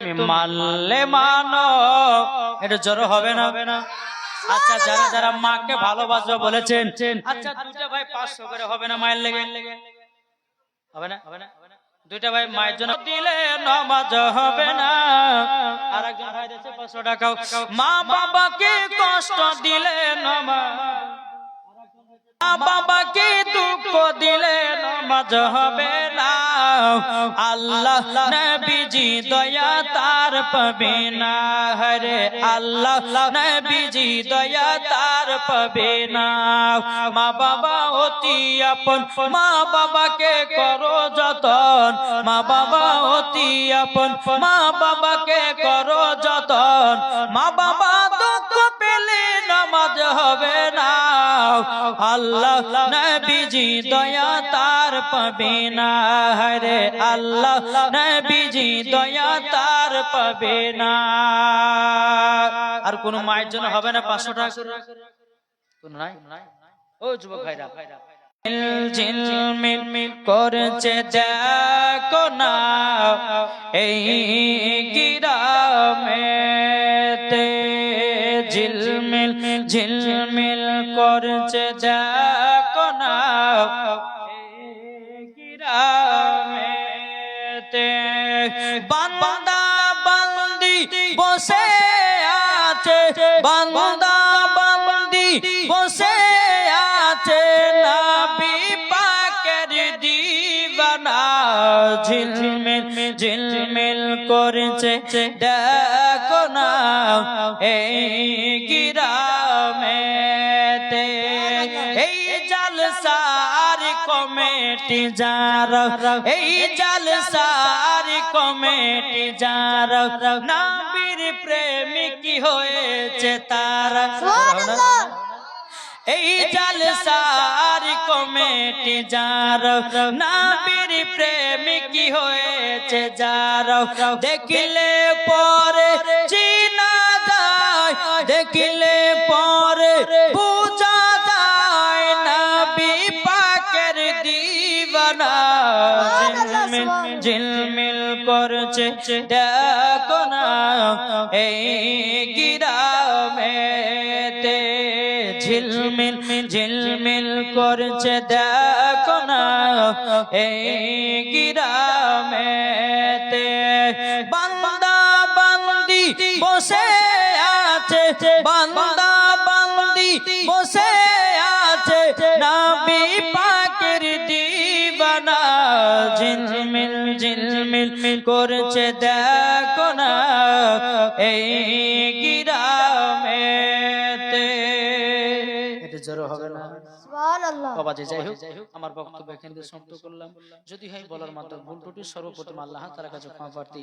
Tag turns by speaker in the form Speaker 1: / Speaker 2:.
Speaker 1: তুমি মানলে মানো, এটা জোর হবে না? আচ্ছা, যারা যারা মাকে ভালোবাসবে বলেছেন, আচ্ছা দুটা ভাই 500 করে হবে না মায়ের লেগে? হবে না? দুইটা ভাই মায়ের জন্য দিলে নামাজ হবে না। আর একজন ভাই দিয়েছে 500 টাকা। মা বাবাকে কষ্ট দিলে নামাজ, মা বাবাকে দুঃখ দিলে নামাজ হবে না। আল্লাহ নবীজি দয়া তার পাবে না, হরে আল্লাহ নবীজি দয়া তার পাবে না। মা বাবা অতি আপন, মা বাবাকে করো যতন, মা বাবা অতি আপন, মা বাবাকে করো যতন। মা বাবা দুঃখ পেলে নামাজ হবে না। আল্লাহ নবীজি দয়া তার পাবে না, হরে আল্লাহ নবীজি দয়া তার পাবে না। আর কোন মায়ের জন্য হবে না 500 টাকা? কোন নাই? ও যুবক ভাইরা, ঝিলমিল করছে দেখো না এই গ্রামেতে, ঝিলমিল করছে দেখো না গ্রামেতে। বান্দা বান্দি বসে আছে, বান্দা বান্দি বসে আছে, নবী পাকের দিওয়ানা। ঝিলমিল করছে দেখো না এই গ্রামেতে। এই জালসার কমিটি যারা, এই জালসার কমিটি যারা, নবীর প্রেমিক হয়েছে তারা। এই জালসার কমিটি যারা, নবীর প্রেমিক হয়েছে যারা, দেখিলে পরে চিনা যায়, দেখিলে পরে বুঝা যায়, নবী পাকের দিওয়ানা। ঝিলমিল করছে দেখো না এই গ্রামেতে, ঝিলমিল করছে দেখো না এই গ্রামেতে। বান্দা বান্দি বসে আছে, বান্দা বান্দি বসে আছে, নবী পাকের দিওয়ানা। ঝিলমিল করছে দেখো না এই গ্রামেতে। এটা জোর হবে না? সুবহানাল্লাহ। বাবা যাই হোক, আমার বক্তব্য এখানে সমাপ্ত করলাম। যদি হয় বলার মাধ্যমে ভুল ত্রুটি সর্বপ্রথম আল্লাহ তাআলার কাছে ক্ষমা প্রার্থী।